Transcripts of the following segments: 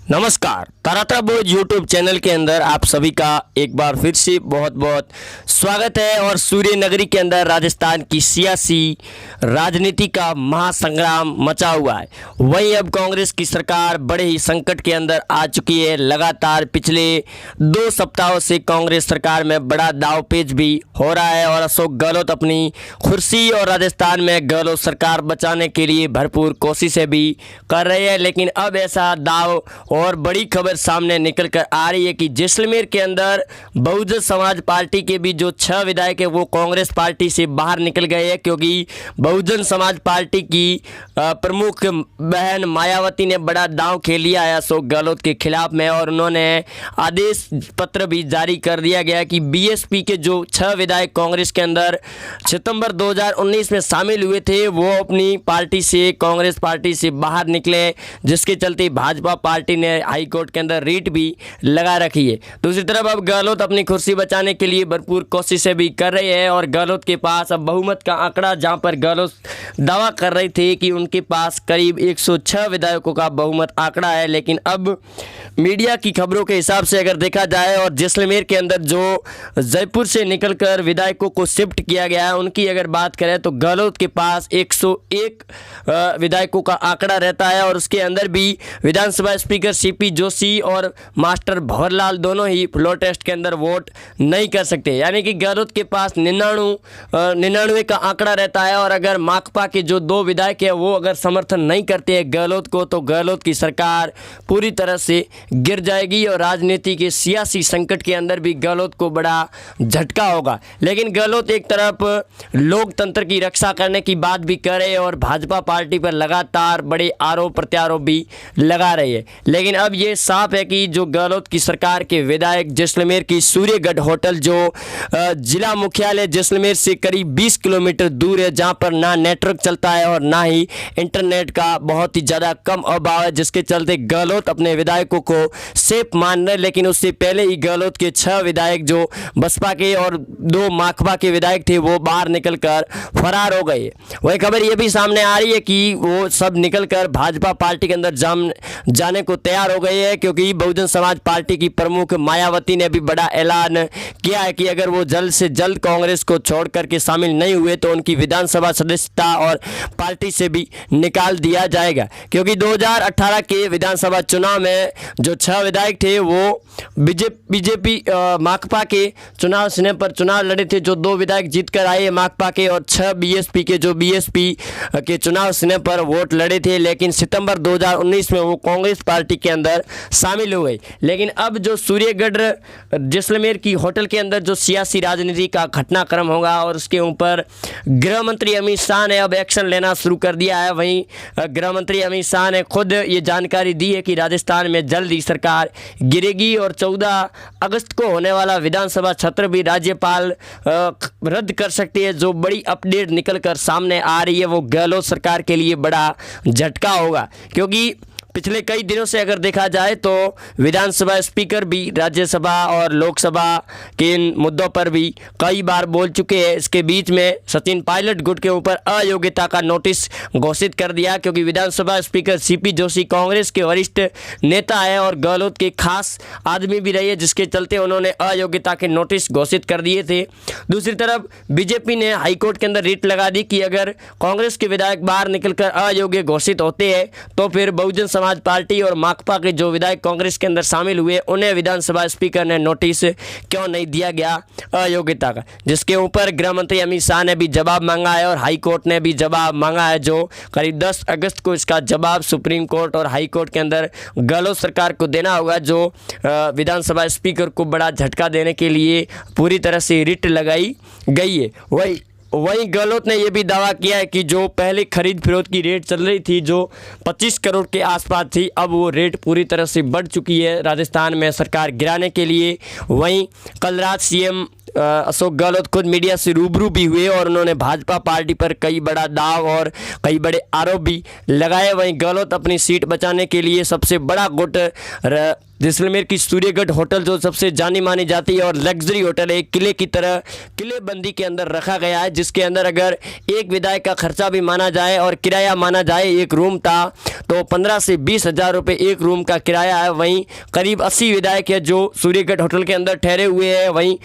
नमस्कार, ताराता बोझ YouTube channel के अंदर आप सभी का एक बार फिर से बहुत बहुत स्वागत है। और सूर्य नगरी के अंदर राजस्थान की सियासी राजनीति का महासंग्राम मचा हुआ है। वहीं अब कांग्रेस की सरकार बड़े ही संकट के अंदर आ चुकी है। लगातार पिछले 2 सप्ताहों से कांग्रेस सरकार में बड़ा दावपेच भी हो रहा है और अशोक गहलोत अपनी कुर्सी और राजस्थान में गहलोत सरकार बचाने के लिए भरपूर कोशिशें भी कर रहे हैं। लेकिन अब ऐसा दाव और बड़ी खबर सामने निकल कर आ रही है कि जैसलमेर के अंदर बहुजन समाज पार्टी के भी जो 6 विधायक है वो कांग्रेस पार्टी से बाहर निकल गए हैं, क्योंकि बहुजन समाज पार्टी की प्रमुख बहन मायावती ने बड़ा दांव खेल लिया है अशोक गहलोत के खिलाफ में। और उन्होंने आदेश पत्र भी जारी कर दिया गया कि बीएसपी के जो 6 विधायक कांग्रेस के अंदर सितंबर 2019 में शामिल हुए थे वो अपनी पार्टी से, कांग्रेस पार्टी से बाहर निकले, जिसके चलते भाजपा पार्टी ने हाई कोर्ट के अंदर रीट भी लगा रखी है। दूसरी तरफ अब गहलोत अपनी कुर्सी बचाने के लिए भरपूर कोशिशें भी कर रहे हैं और गहलोत के पास अब बहुमत का आंकड़ा, जहां पर गहलोत दावा कर रहे थे कि उनके पास करीब 106 विधायकों का बहुमत आंकड़ा है, लेकिन अब मीडिया की खबरों के हिसाब से अगर देखा जाए और जैसलमेर के अंदर जो जयपुर से निकलकर विधायकों को शिफ्ट किया गया है उनकी अगर बात करें तो गहलोत के पास 101 विधायकों का आंकड़ा रहता है। और उसके अंदर भी विधानसभा स्पीकर सीपी जोशी और मास्टर भंवरलाल दोनों ही फ्लोर टेस्ट के अंदर वोट नहीं कर सकते, यानी कि गहलोत के पास 99 का आंकड़ा रहता है। और अगर माकपा के जो 2 विधायक है वो अगर समर्थन नहीं करते हैं गहलोत को, तो गहलोत की सरकार पूरी तरह से गिर जाएगी और राजनीति के सियासी संकट के अंदर भी गहलोत को बड़ा झटका होगा। लेकिन गहलोत एक तरफ लोकतंत्र की रक्षा करने की बात भी कर रहे हैं और भाजपा पार्टी पर लगातार बड़े आरोप प्रत्यारोप भी लगा रही है। लेकिन अब ये साफ है कि जो गहलोत की सरकार के विधायक जैसलमेर की सूर्यगढ़ होटल, जो जिला मुख्यालय जैसलमेर से करीब 20 किलोमीटर दूर है, जहां पर ना नेटवर्क चलता है और ना ही इंटरनेट का बहुत ही ज़्यादा कम अभाव है, जिसके चलते गहलोत अपने विधायकों को सेफ मान रहे। लेकिन उससे पहले ही गहलोत के 6 विधायक जो बसपा के और 2 माकपा के विधायक थे वो बाहर निकलकर फरार हो गए। वही खबर ये भी सामने आ रही है कि वो सब निकलकर भाजपा पार्टी के अंदर जाने को तैयार हो गए हैं, क्योंकि बहुजन समाज पार्टी की प्रमुख मायावती ने भी बड़ा ऐलान किया है कि अगर वो जल्द से जल्द कांग्रेस को छोड़ करके शामिल नहीं हुए तो उनकी विधानसभा सदस्यता और पार्टी से भी निकाल दिया जाएगा। क्योंकि 2018 के विधानसभा चुनाव में जो 6 विधायक थे वो बीजेपी माकपा के चुनाव चिन्ह पर चुनाव लड़े थे, जो 2 विधायक जीत कर आए माकपा के, और 6 बीएसपी के जो बीएसपी के चुनाव चिन्ह पर वोट लड़े थे। लेकिन सितंबर 2019 में वो कांग्रेस पार्टी के अंदर शामिल हो गई। लेकिन अब जो सूर्यगढ़ जैसलमेर की होटल के अंदर जो सियासी राजनीति का घटनाक्रम होगा और उसके ऊपर गृह मंत्री अमित शाह ने अब एक्शन लेना शुरू कर दिया है। वहीं गृह मंत्री अमित शाह ने खुद ये जानकारी दी है कि राजस्थान में जल्द ही सरकार गिरेगी और 14 अगस्त को होने वाला विधानसभा सत्र भी राज्यपाल रद्द कर सकती है। जो बड़ी अपडेट निकल कर सामने आ रही है वो गहलोत सरकार के लिए बड़ा झटका होगा, क्योंकि पिछले कई दिनों से अगर देखा जाए तो विधानसभा स्पीकर भी राज्यसभा और लोकसभा के इन मुद्दों पर भी कई बार बोल चुके हैं। इसके बीच में सचिन पायलट गुट के ऊपर अयोग्यता का नोटिस घोषित कर दिया, क्योंकि विधानसभा स्पीकर सीपी जोशी कांग्रेस के वरिष्ठ नेता है और गहलोत के खास आदमी भी रहे, जिसके चलते उन्होंने अयोग्यता के नोटिस घोषित कर दिए थे। दूसरी तरफ बीजेपी ने हाईकोर्ट के अंदर रीट लगा दी कि अगर कांग्रेस के विधायक बाहर निकलकर अयोग्य घोषित होते हैं तो फिर बहुजन समाज पार्टी और माकपा के जो विधायक कांग्रेस के अंदर शामिल हुए उन्हें विधानसभा स्पीकर ने नोटिस क्यों नहीं दिया गया अयोग्यता का, जिसके ऊपर गृह मंत्री अमित शाह ने भी जवाब मांगा है और हाई कोर्ट ने भी जवाब मांगा है, जो करीब 10 अगस्त को इसका जवाब सुप्रीम कोर्ट और हाई कोर्ट के अंदर गहलोत सरकार को देना होगा, जो विधानसभा स्पीकर को बड़ा झटका देने के लिए पूरी तरह से रिट लगाई गई है। वहीं गहलोत ने यह भी दावा किया है कि जो पहले खरीद फरोख्त की रेट चल रही थी जो 25 करोड़ के आसपास थी, अब वो रेट पूरी तरह से बढ़ चुकी है राजस्थान में सरकार गिराने के लिए। वहीं कल रात सीएम अशोक गहलोत खुद मीडिया से रूबरू भी हुए और उन्होंने भाजपा पार्टी पर कई बड़ा दाव और कई बड़े आरोप भी लगाए। वहीं गहलोत अपनी सीट बचाने के लिए सबसे बड़ा गुट जैसलमेर की सूर्यगढ़ होटल जो सबसे जानी मानी जाती है और लग्जरी होटल है, किले की तरह किलेबंदी के अंदर रखा गया है, जिसके अंदर अगर एक विधायक का खर्चा भी माना जाए और किराया माना जाए, एक रूम था तो 15 से 20 हज़ार रुपये एक रूम का किराया है। वहीं करीब 80 विधायक है जो सूर्यगढ़ होटल के अंदर ठहरे हुए हैं। वहीं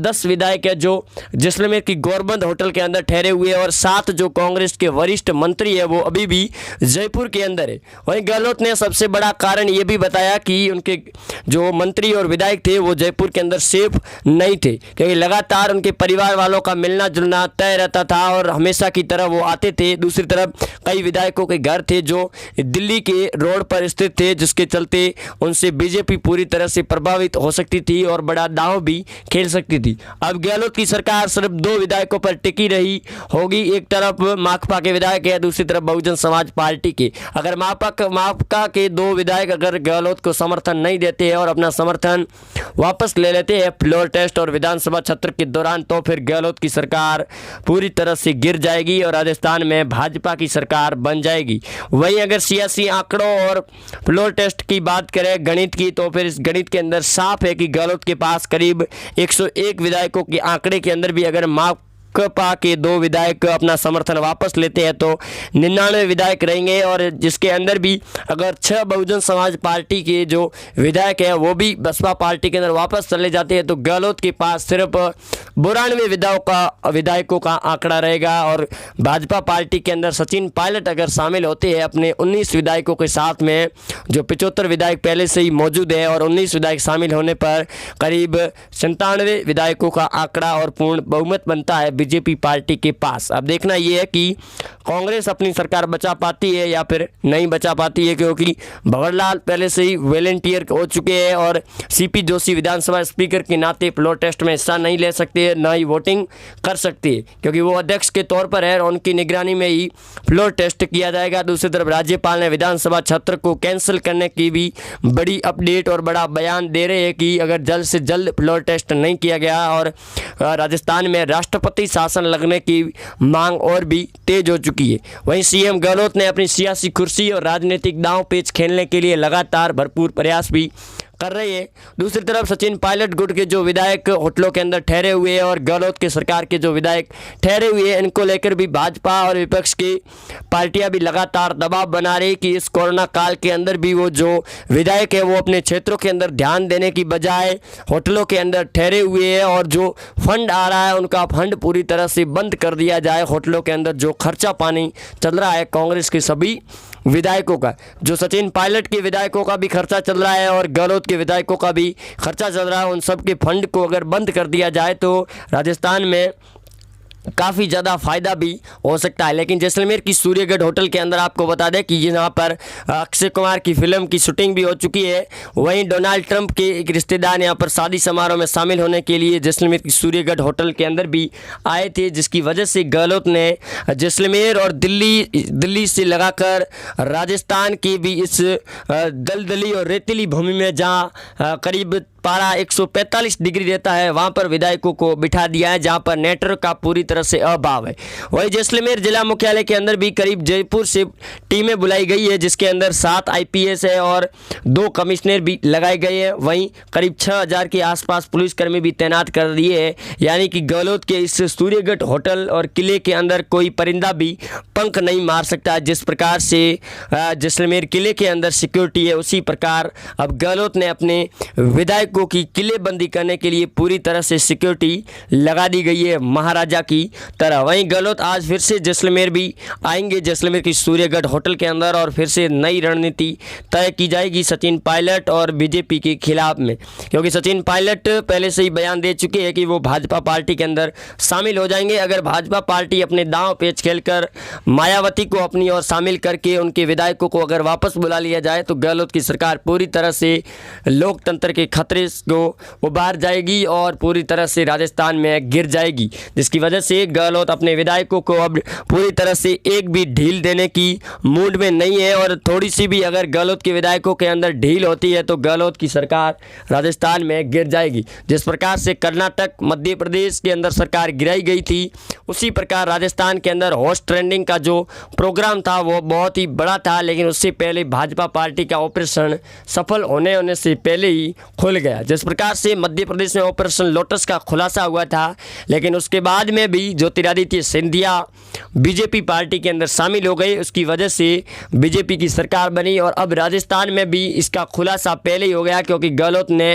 10 विधायक है जो जैसलमेर की गौरबंद होटल के अंदर ठहरे हुए हैं और 7 जो कांग्रेस के वरिष्ठ मंत्री है वो अभी भी जयपुर के अंदर है। वहीं गहलोत ने सबसे बड़ा कारण ये भी बताया कि उनके जो मंत्री और विधायक थे वो जयपुर के अंदर सेफ नहीं थे, क्योंकि लगातार उनके परिवार वालों का मिलना जुलना तय रहता था और हमेशा की तरह वो आते थे। दूसरी तरफ कई विधायकों के घर थे जो दिल्ली के रोड पर स्थित थे, जिसके चलते उनसे बीजेपी पूरी तरह से प्रभावित हो सकती थी और बड़ा दांव भी खेल सकती थी। अब गहलोत की सरकार सिर्फ 2 विधायकों पर टिकी रही होगी, एक तरफ माकपा के विधायक है, दूसरी तरफ बहुजन समाज पार्टी के। अगर माकपा के 2 विधायक अगर गहलोत को समर्थन नहीं देते हैं और अपना समर्थन वापस ले लेते हैं फ्लोर टेस्ट और विधानसभा सत्र के दौरान, तो फिर गहलोत की सरकार पूरी तरह से गिर जाएगी और राजस्थान में भाजपा की सरकार बन जाएगी। वहीं अगर सियासी आंकड़ों और फ्लोर टेस्ट की बात करें गणित की, तो फिर इस गणित के अंदर साफ है कि गहलोत के पास करीब 101 विधायकों के आंकड़े के अंदर भी अगर माकपा के 2 विधायक अपना समर्थन वापस लेते हैं तो 99 विधायक रहेंगे और जिसके अंदर भी अगर 6 बहुजन समाज पार्टी के जो विधायक हैं वो भी बसपा पार्टी के अंदर वापस चले जाते हैं तो गहलोत के पास सिर्फ 92 विधायकों का आंकड़ा रहेगा। और भाजपा पार्टी के अंदर सचिन पायलट अगर शामिल होते हैं अपने 19 विधायकों के साथ में, जो 75 विधायक पहले से ही मौजूद है, और 19 विधायक शामिल होने पर करीब 97 विधायकों का आंकड़ा और पूर्ण बहुमत बनता है बीजेपी पार्टी के पास। अब देखना यह है कि कांग्रेस अपनी सरकार बचा पाती है या फिर नहीं बचा पाती है, क्योंकि भंवरलाल पहले से ही वॉलंटियर हो चुके हैं और सीपी जोशी विधानसभा स्पीकर के नाते फ्लोर टेस्ट में हिस्सा नहीं ले सकते, ना ही वोटिंग कर सकते, क्योंकि वो अध्यक्ष के तौर पर है और उनकी निगरानी में ही फ्लोर टेस्ट किया जाएगा। दूसरी तरफ राज्यपाल ने विधानसभा सत्र को कैंसिल करने की भी बड़ी अपडेट और बड़ा बयान दे रहे हैं कि अगर जल्द से जल्द फ्लोर टेस्ट नहीं किया गया और राजस्थान में राष्ट्रपति शासन लगने की मांग और भी तेज हो चुकी है। वहीं सीएम गहलोत ने अपनी सियासी कुर्सी और राजनीतिक दांव पेच खेलने के लिए लगातार भरपूर प्रयास भी कर रही है। दूसरी तरफ सचिन पायलट गुट के जो विधायक होटलों के अंदर ठहरे हुए हैं और गहलोत के सरकार के जो विधायक ठहरे हुए हैं, इनको लेकर भी भाजपा और विपक्ष की पार्टियां भी लगातार दबाव बना रही कि इस कोरोना काल के अंदर भी वो जो विधायक है वो अपने क्षेत्रों के अंदर ध्यान देने की बजाय होटलों के अंदर ठहरे हुए हैं और जो फंड आ रहा है उनका फंड पूरी तरह से बंद कर दिया जाए। होटलों के अंदर जो खर्चा पानी चल रहा है कांग्रेस के सभी विधायकों का, जो सचिन पायलट के विधायकों का भी खर्चा चल रहा है और गहलोत के विधायकों का भी खर्चा चल रहा है, उन सब के फंड को अगर बंद कर दिया जाए तो राजस्थान में काफ़ी ज़्यादा फायदा भी हो सकता है। लेकिन जैसलमेर की सूर्यगढ़ होटल के अंदर आपको बता दें कि यहाँ पर अक्षय कुमार की फिल्म की शूटिंग भी हो चुकी है। वहीं डोनाल्ड ट्रंप के एक रिश्तेदार यहाँ पर शादी समारोह में शामिल होने के लिए जैसलमेर की सूर्यगढ़ होटल के अंदर भी आए थे, जिसकी वजह से गहलोत ने जैसलमेर और दिल्ली से लगाकर राजस्थान की भी इस दलदली और रेतीली भूमि में जहाँ करीब पारा 145 डिग्री रहता है वहाँ पर विधायकों को बिठा दिया है, जहाँ पर नेटवर्क का पूरी तरह से अभाव है। वहीं जैसलमेर जिला मुख्यालय के अंदर भी करीब जयपुर से टीमें बुलाई गई है, जिसके अंदर 7 आईपीएस है और 2 कमिश्नर भी लगाए गए हैं। वहीं करीब 6000 के आसपास पुलिसकर्मी भी तैनात कर दिए हैं, यानी कि गहलोत के इस सूर्यगढ़ होटल और किले के अंदर कोई परिंदा भी पंख नहीं मार सकता। जिस प्रकार से जैसलमेर किले के अंदर सिक्योरिटी है, उसी प्रकार अब गहलोत ने अपने विधायक की किलेबंदी करने के लिए पूरी तरह से सिक्योरिटी लगा दी गई है महाराजा की तरह। वहीं गहलोत आज फिर से जैसलमेर भी आएंगे, जैसलमेर की सूर्यगढ़ होटल के अंदर, और फिर से नई रणनीति तय की जाएगी सचिन पायलट और बीजेपी के खिलाफ में, क्योंकि सचिन पायलट पहले से ही बयान दे चुके हैं कि वो भाजपा पार्टी के अंदर शामिल हो जाएंगे। अगर भाजपा पार्टी अपने दांव पेच खेलकर मायावती को अपनी ओर शामिल करके उनके विधायकों को अगर वापस बुला लिया जाए तो गहलोत की सरकार पूरी तरह से लोकतंत्र के खतरे प्रदेश को वो बाहर जाएगी और पूरी तरह से राजस्थान में गिर जाएगी, जिसकी वजह से गहलोत अपने विधायकों को अब पूरी तरह से एक भी ढील देने की मूड में नहीं है। और थोड़ी सी भी अगर गहलोत के विधायकों के अंदर ढील होती है तो गहलोत की सरकार राजस्थान में गिर जाएगी। जिस प्रकार से कर्नाटक, मध्य प्रदेश के अंदर सरकार गिराई गई थी, उसी प्रकार राजस्थान के अंदर हॉर्स ट्रेडिंग का जो प्रोग्राम था वो बहुत ही बड़ा था, लेकिन उससे पहले भाजपा पार्टी का ऑपरेशन सफल होने से पहले ही खुल गया। जिस प्रकार से मध्य प्रदेश में ऑपरेशन लोटस का खुलासा हुआ था, लेकिन उसके बाद में भी ज्योतिरादित्य सिंधिया बीजेपी पार्टी के अंदर शामिल हो गए, उसकी वजह से बीजेपी की सरकार बनी। और अब राजस्थान में भी इसका खुलासा पहले ही हो गया, क्योंकि गहलोत ने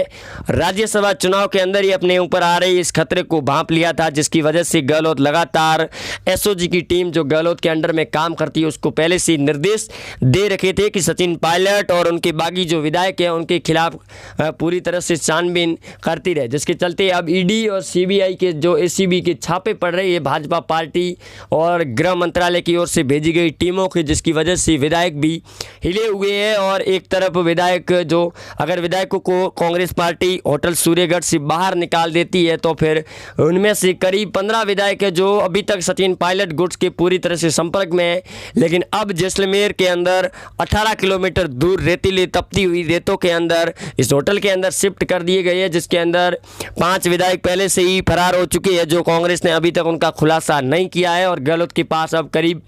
राज्यसभा चुनाव के अंदर ही अपने ऊपर आ रही इस खतरे को भांप लिया था, जिसकी वजह से गहलोत लगातार एसओजी की टीम जो गहलोत के अंडर में काम करती है उसको पहले से निर्देश दे रखे थे कि सचिन पायलट और उनके बागी जो विधायक हैं उनके खिलाफ पूरी तरह से छानबीन करती रहे, जिसके चलते अब ईडी और सीबीआई के जो एसीबी के छापे पड़ रहे हैं भाजपा पार्टी और गृह मंत्रालय की ओर से भेजी गई टीमों की, जिसकी वजह से विधायक भी हिले हुए हैं। और एक तरफ विधायक जो अगर विधायकों को कांग्रेस पार्टी होटल सूर्यगढ़ से बाहर निकाल देती है तो फिर उनमें से करीब 15 विधायक है जो अभी तक सचिन पायलट गुट्स के पूरी तरह से संपर्क में है, लेकिन अब जैसलमेर के अंदर 18 किलोमीटर दूर रेतीली तपती हुई रेतों के अंदर इस होटल के अंदर शिफ्ट कर दिए गए हैं, जिसके अंदर 5 विधायक पहले से ही फरार हो चुके हैं, जो कांग्रेस ने अभी तक उनका खुलासा नहीं किया है। और गहलोत के पास अब करीब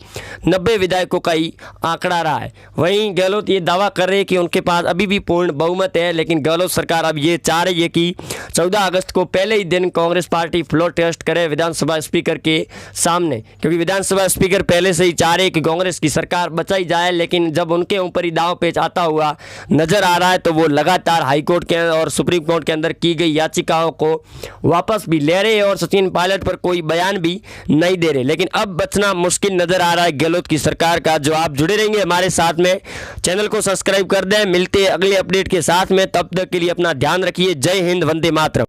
90 विधायकों का ही आंकड़ा रहा है। वहीं गहलोत ये दावा कर रहे हैं कि उनके पास अभी भी पूर्ण बहुमत है, लेकिन गहलोत सरकार अब ये चाह रही है कि 14 अगस्त को पहले ही दिन कांग्रेस पार्टी फ्लोर टेस्ट करे विधानसभा स्पीकर के सामने, क्योंकि विधानसभा स्पीकर पहले से ही चाह रहे कि कांग्रेस की सरकार बचाई जाए, लेकिन जब उनके ऊपर ही दाव पेच आता हुआ नजर आ रहा है तो वो लगातार हाईकोर्ट के और सुप्रीम कोर्ट के अंदर की गई याचिकाओं को वापस भी ले रहे हैं और सचिन पायलट पर कोई बयान भी नहीं दे रहे। लेकिन अब बचना मुश्किल नजर आ रहा है गहलोत की सरकार का। जो आप जुड़े रहेंगे हमारे साथ में, चैनल को सब्सक्राइब कर दें। मिलते हैं अगले अपडेट के साथ में, तब तक के लिए अपना ध्यान रखिए। जय हिंद, वंदे मातरम।